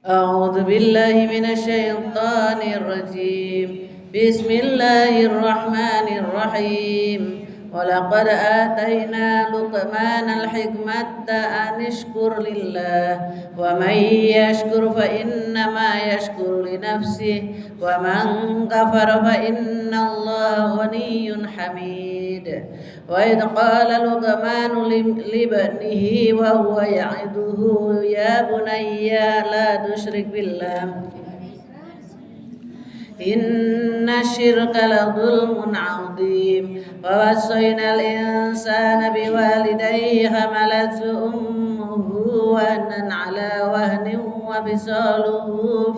أعوذ بالله من الشيطان الرجيم. بسم الله الرحمن الرحيم. ولقد آتينا لقمان الحكمة أن اشكر لله ومن يشكر فإنما يشكر لنفسه ومن كفر فإن الله غني حميد. وإذ قال لقمان لابنه وهو يعظه يا بني لا تشرك بالله إن الشرك لظلم عظيم. ووصينا الإنسان بوالديه حملته أمه وهنا على وهن وفصاله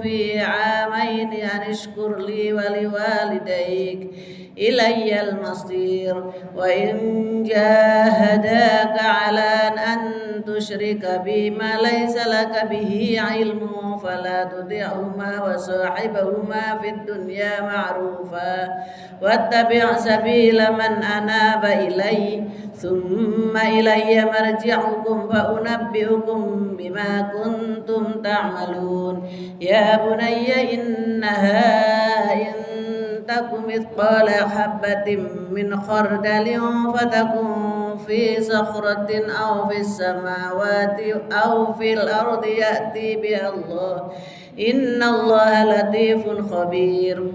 في عامين أن اشكر لي ولوالديك إلي المصير. وإن جاهداك على أن تشرك بي ما ليس لك به علم فلا تطعهما وصاحبهما في الدنيا معروفا واتبع سبيل من أناب إلي ثم إلي مرجعكم فأنبئكم بما كنتم تعملون. يا بني إنها إن تك مثقال حبة من خردل فتكن في صخرة أو في السماوات أو في الأرض يأتي بها الله إن الله لطيف خبير.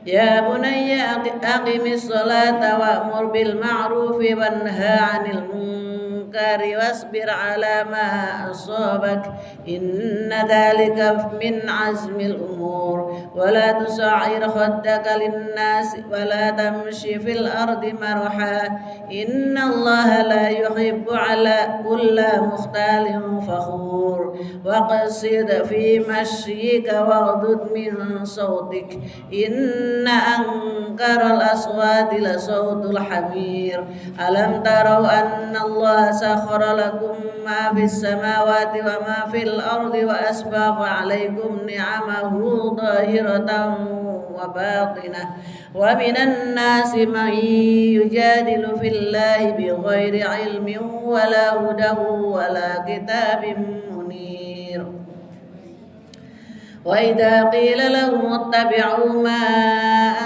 يا بني أقم الصلاة وأمر بالمعروف وانهى عن المنكر واصبر على ما أصابك إن ذلك من عزم الأمور. ولا تصعر خدك للناس ولا تمشي في الأرض مرحا إن الله لا يحب على كل مختال فخور. واقصد في مشيك واغضض من صوتك إن أنكر الأصوات لصوت الحمير. ألم تروا أن الله سخر لكم ما في السماوات وما في الأرض وأسبغ عليكم نعمه ظاهرة وباطنة ومن الناس من يجادل في الله بغير علم ولا هدى ولا كتاب منير. وإذا قيل لهم اتبعوا ما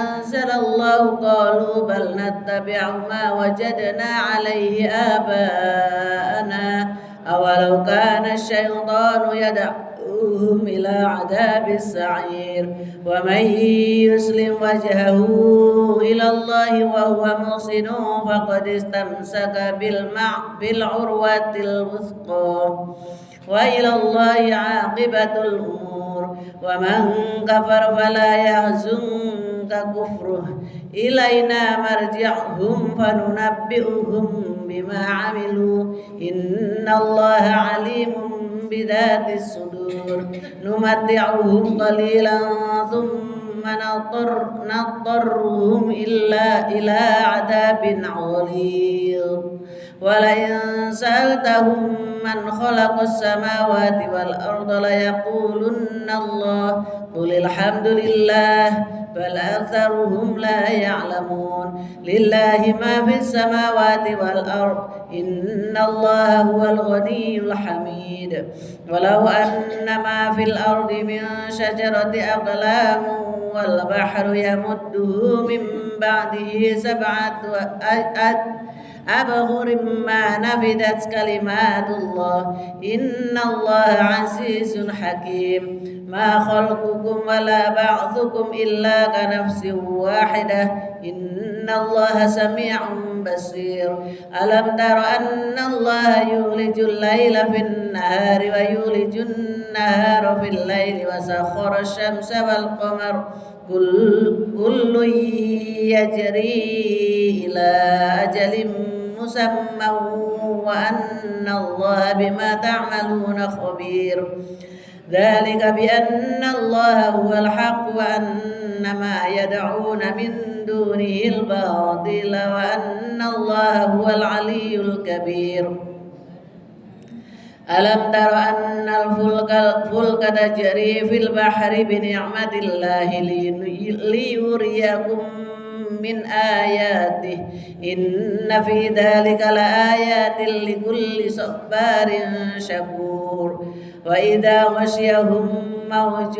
أنزل الله قالوا بل نتبع ما وجدنا عليه آباءنا أولو كان الشيطان يدعوهم إلى عذاب السعير. ومن يسلم وجهه إلى الله وهو محسن فقد استمسك بالعروة الوثقى وإلى الله عاقبة الأمور. ومن كفر فلا يحزنك كفره إلينا مرجعهم فننبئهم بما عملوا إن الله عليم بذات الصدور. نمتعهم قليلا ثم نضطرهم إلى عذاب غليظ. ولئن سألتهم من خلق السماوات والأرض ليقولن الله قل الحمد لله بل أكثرهم لا يعلمون. لله ما في السماوات والأرض إن الله هو الغني الحميد. ولو أن ما في الأرض من شجرة أقلام والبحر يمده من بعده سبعة أبحر ما نفدت كلمات الله إن الله عزيز حكيم. ما خلقكم ولا بعثكم إلا كنفس واحدة إن الله سميع بصير. ألم تر أن الله يولج الليل في النهار ويولج النهار في الليل وسخر الشمس والقمر كل يجري إلى أجل مسمى وأن الله بما تعملون خبير. ذلك بأن الله هو الحق وأن ما يدعون من دونه الباطل وأن الله هو العلي الكبير. ألم تر أن الفلك تجري في البحر بنعمة الله ليريكم من آياته إن في ذلك لآيات لكل صبار شكور. وإذا غشيهم موج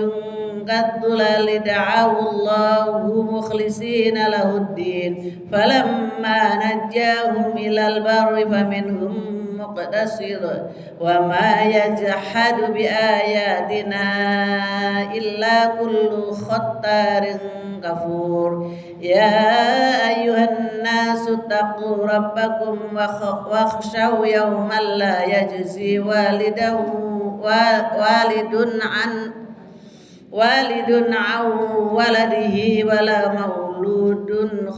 كالظلال دعوا الله مخلصين له الدين فلما نجاهم إلى البر فمنهم مقتصد وما يجحد بآياتنا إلا كل ختار كفور يا أيها الناس اتقوا ربكم واخشوا يوما لا يجزي والد عن ولده ولا مولود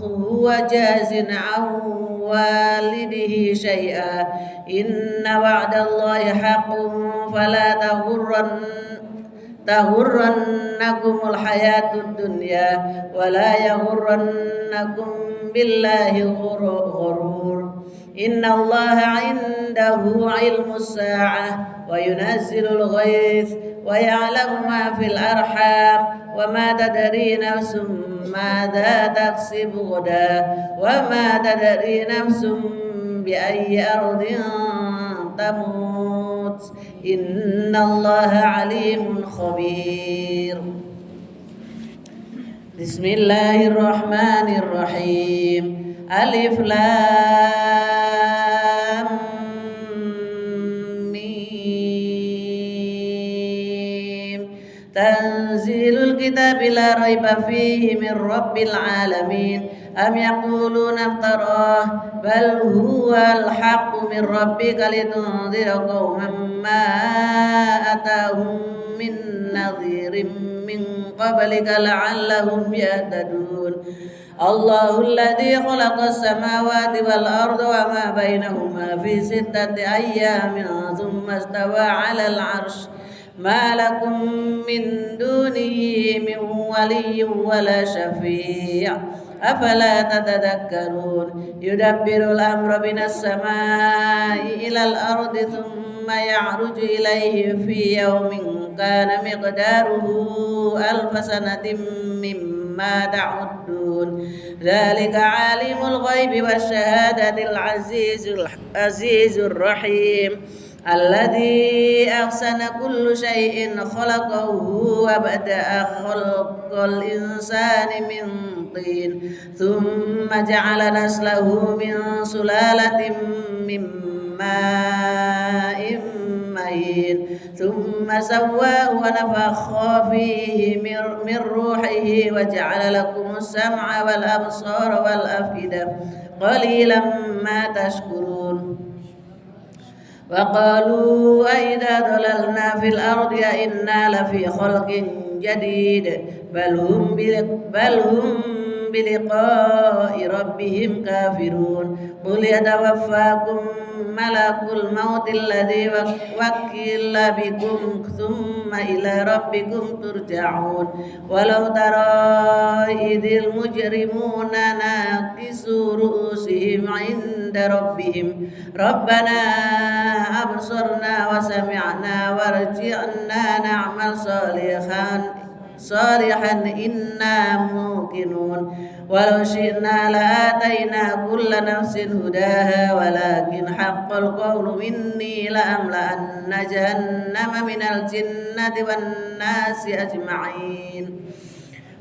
هو جاز عن والده شيئا إن وعد الله حق فلا تغرنكم الحياة الدنيا ولا يغرنكم بالله غرور إن الله عنده علم الساعة وينزل الغيث ويعلم ما في الأرحام وما تدري نفس ماذا تكسب غدا وما تدري نفس بأي أرض تموت إن الله عليم خبير بسم الله الرحمن الرحيم ألف لام ميم تنزيل الكتاب لا ريب فيه من رب العالمين أم يقولون افتراه بل هو الحق من ربك لتنذر قوما ما أتاهم من نذير من قبلك لعلهم يهتدون الله الذي خلق السماوات والأرض وما بينهما في 6 أيام ثم استوى على العرش ما لكم من دونه من ولي ولا شفيع أفلا تتذكرون يدبر الأمر من السماء إلى الأرض ثم يعرج إليه في يوم كان مقداره 1000 سنة مما تعدون ذلك عالم الغيب والشهادة العزيز الرحيم الذي أحسن كل شيء خلقه وبدأ خلق الإنسان من طين ثم جعل نسله من سلالة من ماء مهين ثم سواه ونفخ فيه من روحه وجعل لكم السمع والأبصار والأفئدة قليلا ما تشكرون وقالوا أئذا ضللنا في الأرض أئنا لفي خلق جديد بل هم بلقاء ربهم كافرون قل يتوفاكم ملك الموت الذي وكل بكم ثم إلى ربكم ترجعون ولو ترى إذ المجرمون ناكسوا رؤوسهم عند ربهم ربنا أبصرنا وسمعنا وارجعنا نعمل صالحا إنا موقنون ولو شئنا لآتينا كل نفس هداها ولكن حق القول مني لأملأن جهنم من الجنة والناس أجمعين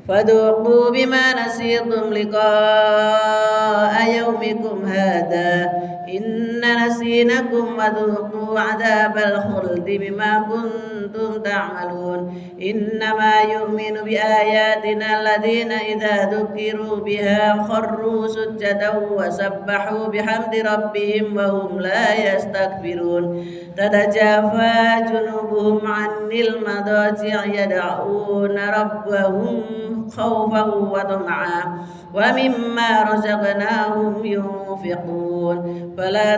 فذوقوا بما نسيتم لقاء يومكم هذا إن نسيناكم وذوقوا عذاب الخلد بما كنتم تعملون إنما يؤمن بآياتنا الذين إذا ذكروا بها خروا سجدا وسبحوا بحمد ربهم وهم لا يستكبرون تتجافى جنوبهم عن المضاجع يدعون ربهم خوفا وطمعا ومما رزقناهم ينفقون فلا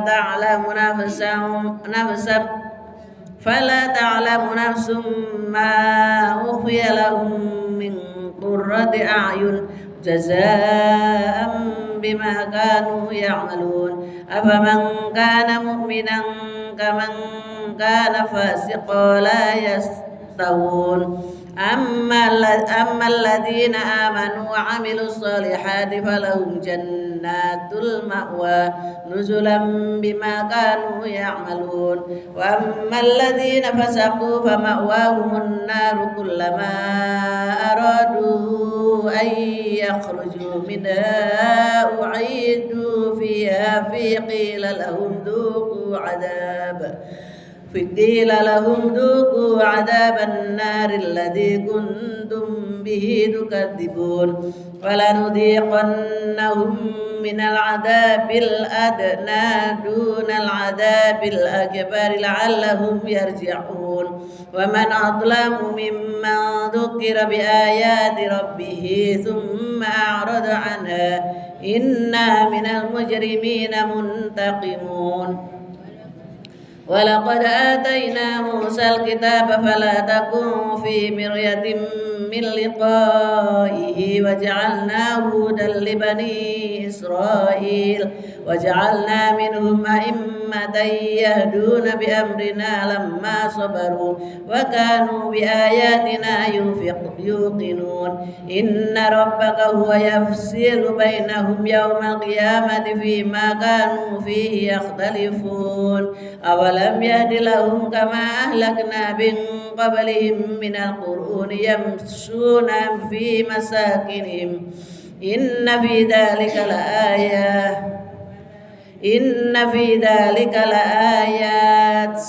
تعلم نفس ما أخفي لهم من قرة أعين جزاء بما كانوا يعملون أفمن كان مؤمنا كمن كان فاسقا يستوون أما الذين آمنوا وعملوا الصالحات فلهم جنات المأوى نزلا بما كانوا يعملون وأما الذين فسقوا فمأواهم النار كلما أرادوا أن يخرجوا منها أعيدوا فيها قيل لهم ذوقوا عذاب النار الذي كنتم به تكذبون ولنذيقنهم من العذاب الأدنى دون العذاب الأكبر لعلهم يرجعون ومن أظلم ممن ذكر بآيات ربه ثم أعرض عنها إنا من المجرمين منتقمون ولقد آتينا موسى الكتاب فلا تكن في مرية من لقائه وجعلناه هدى لبني إسرائيل وجعلنا منهم أئمة يهدون بأمرنا لما صبروا وكانوا بآياتنا يوقنون إن ربك هو يفصل بينهم يوم القيامة فيما كانوا فيه يختلفون أولم يهد لهم كما أهلكنا من قبلهم من القرون يمشون في مساكنهم إن في ذلك لآيات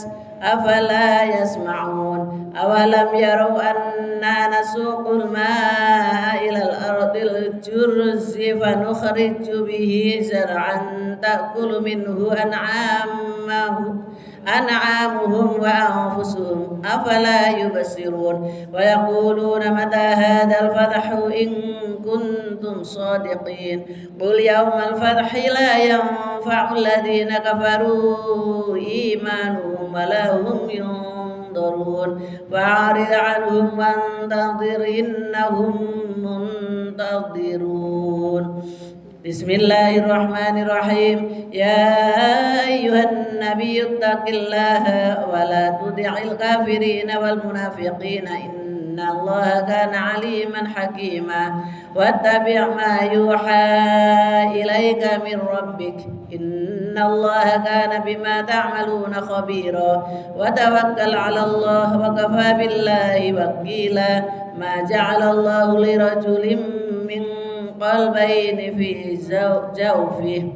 أفلا يسمعون أولم يروا أنا نسوق الماء إلى الأرض الجرز فنخرج به زرعا تأكل منه أنعامهم وأنفسهم أفلا يبصرون ويقولون متى هذا الفتح إن كنتم صادقين قل يوم الفتح لا ينفع الذين كفروا إيمانهم ولا هم ينظرون فأعرض عنهم وانتظر إنهم منتظرون بسم الله الرحمن الرحيم يا أيها النبي اتق الله ولا تطع الكافرين والمنافقين إن الله كان عليما حكيما واتبع ما يوحى إليك من ربك إن الله كان بما تعملون خبيرا وتوكل على الله وكفى بالله وكيلا ما جعل الله لرجل من قلبين في جوفه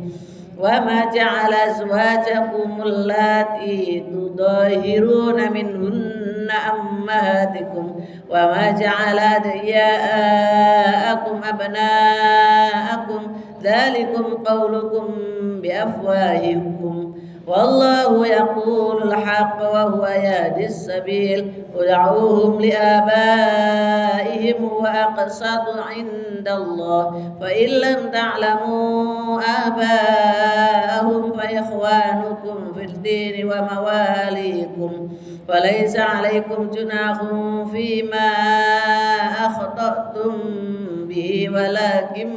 وما جعل أزواجكم اللاتي تظاهرون منهن أمهاتكم وما جعل أدعياءكم أبناءكم ذلكم قولكم بأفواهكم والله يقول الحق وهو يهدي السبيل ادعوهم لآبائهم وأقسط عند الله فإن لم تعلموا آباءهم فإخوانكم في الدين ومواليكم وليس عليكم جناح فيما أخطأتم به ولكن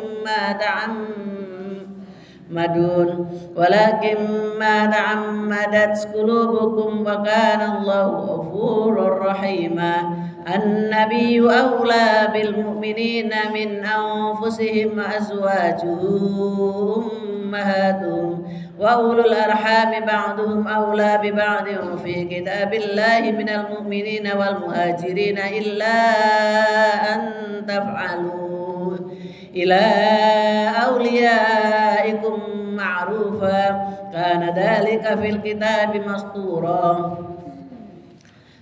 ما تعمدت قلوبكم وكان الله غفورا رحيما النبي أولى بالمؤمنين من أنفسهم وأزواجه أمهاتهم وأولو الأرحام بعضهم أولى ببعض في كتاب الله من المؤمنين والمهاجرين إلا أن تفعلوا إلى أوليائكم معروفا كان ذلك في الكتاب مسطورا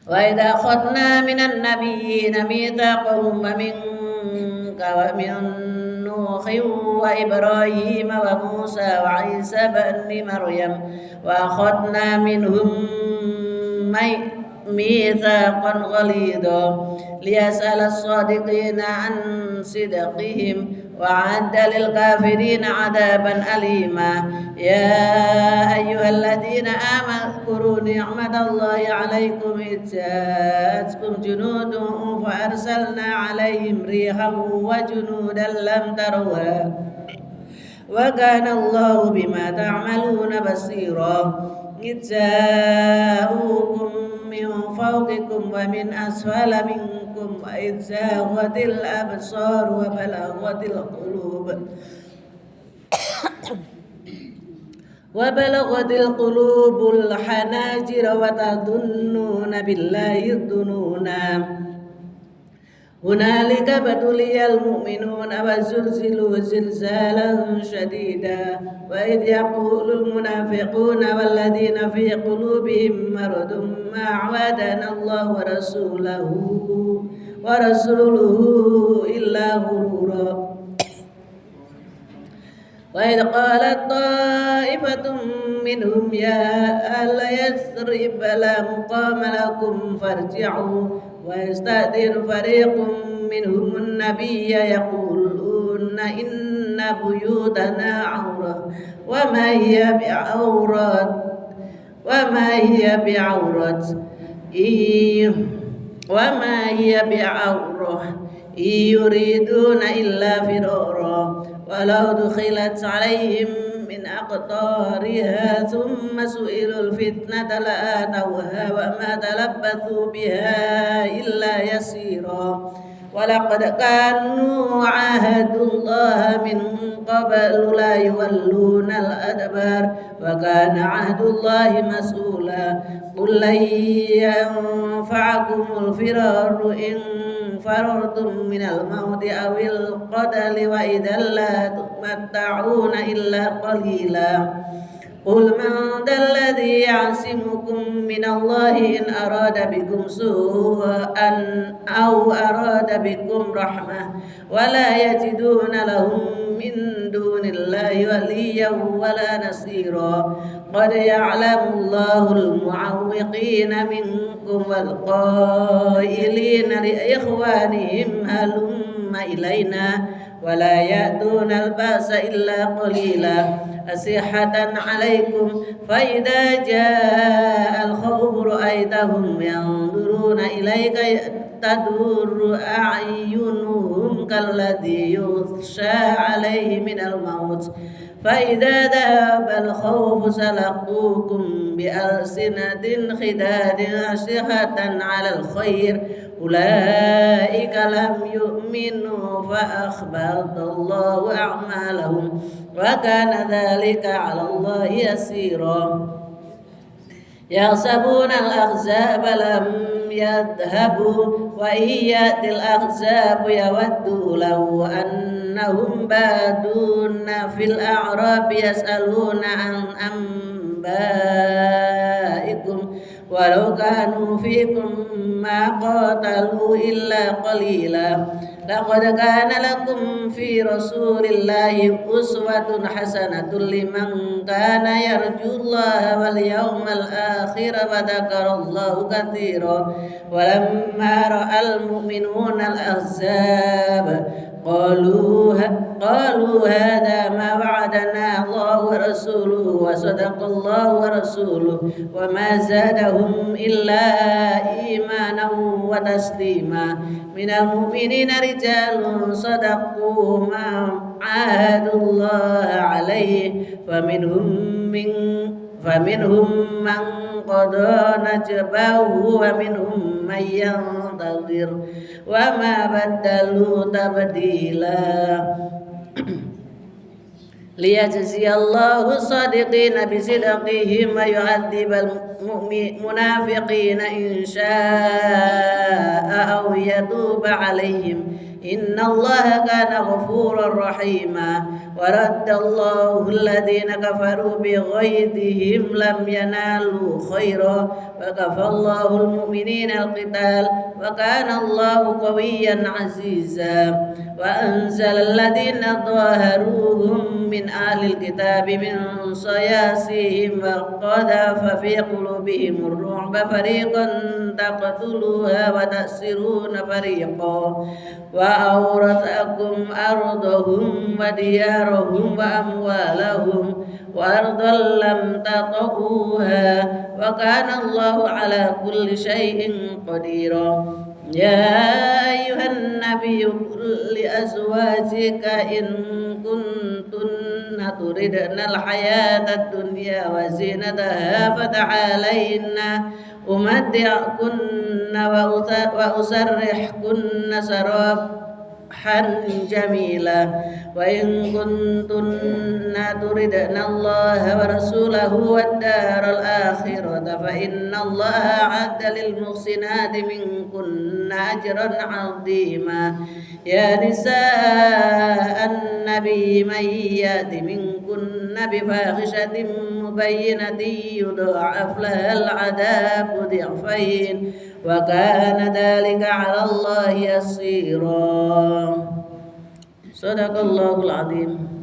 وإذا أخذنا من النبيين ميثاقهم ومنك ومن نوح وإبراهيم وموسى وعيسى بن مريم وأخذنا منهم ميثاقا غليظا ليسأل الصادقين عن صدقهم وأعد للكافرين عذابا أليما يا أيها الذين آمنوا اذكروا نعمة الله عليكم إذ جاءتكم جنود فأرسلنا عليهم ريحا وجنودا لم تروها وكان الله بما تعملون بصيرا إذ جاءوكم من فوقكم ومن أسفل منكم وإذ زاغت الأبصار وبلغت القلوب الحناجر وتظنون بالله الظنونا هنالك ابتلي المؤمنون وزلزلوا زلزالا شديدا وإذ يقول المنافقون والذين في قلوبهم مرض ما وعدنا الله ورسوله إلا غرورا وإذ قالت طائفة منهم يا أهل يثرب لا مقام لكم فارجعوا ويستأذن فريق منهم النبي يقولون إن بيوتنا عورة وما هي بعورة إن يريدون إلا فرارا ولو دخلت عليهم من أقطارها ثم سئلوا الفتنة لآتوها وما تلبثوا بها إلا يسيرا ولقد كانوا عاهدوا الله من قبل لا يولون الأدبار وكان عهد الله مسؤولا قل لن ينفعكم الفرار إن فررتم من الموت أو القتل وإذا لا تمتعون إلا قليلا قل من ذا الذي يعصمكم من الله إن أراد بكم سوءا أو أراد بكم رحمة ولا يجدون لهم من دون الله وليا ولا نصيرا قد يعلم الله المعوقين منكم والقائلين لإخوانهم هلم إلينا ولا يأتون البأس إلا قليلا أصيحة عليكم فإذا جاء الخوف رأيتهم ينظرون إليك تدور أعينهم كالذي يغشى عليه من الموت فإذا ذهب الخوف سلقوكم بألسنة خداد أشحة على الخير أولئك لم يؤمنوا فأحبط الله أعمالهم وكان ذلك على الله يسيرا يحسبون الأحزاب لم يذهبوا وإن يأتي الأحزاب يودوا لو أنهم بادون في الأعراب يسألون عن أنبائكم ولو كانوا فيكم ما قاتلوا إلا قليلا لقد كان لكم في رسول الله أسوة حسنة لمن كان يرجو الله واليوم الآخر وذكر الله كثيرا ولما رأى المؤمنون الأحزاب قالوا هذا ما وعدنا الله ورسوله وصدق الله ورسوله وما زادهم إلا إيمانا وتسليما من المؤمنين رجال صدقوا ما عاهدوا الله عليه فمنهم من قضى نجبه ومنهم من ينتظر وما بدلوا تبديلا ليجزي الله الصادقين بصدقهم ويعذب المنافقين إن شاء أو يتوب عليهم إن الله كان غفورا رحيما ورد الله الذين كفروا بغيظهم لم ينالوا خيرا وكفى الله المؤمنين القتال وكان الله قويا عزيزا وأنزل الذين ظاهروهم من أهل الكتاب من صياصيهم وقذف في قلوبهم الرعب فريقا تقتلوها وتأسرون فريقا وأورثكم أرضهم وديارهم وأموالهم وأرضا لم تطئوها وكان الله على كل شيء قديرا يا أيها النبي قل لأزواجك إن كنتن تردن الحياة الدنيا وزينتها فتعالين أمتعكن وأسرحكن سراحا جميلا وإن كنتن تردن الله ورسوله والدار الآخرة فإن الله أعد للمحسنات منكن أجرا عظيما يا نساء النبي من يأت منكن بفاحشة مبينة يضاعف لها العذاب ضعفين وكان ذلك على الله يسيرا. صدق الله العظيم.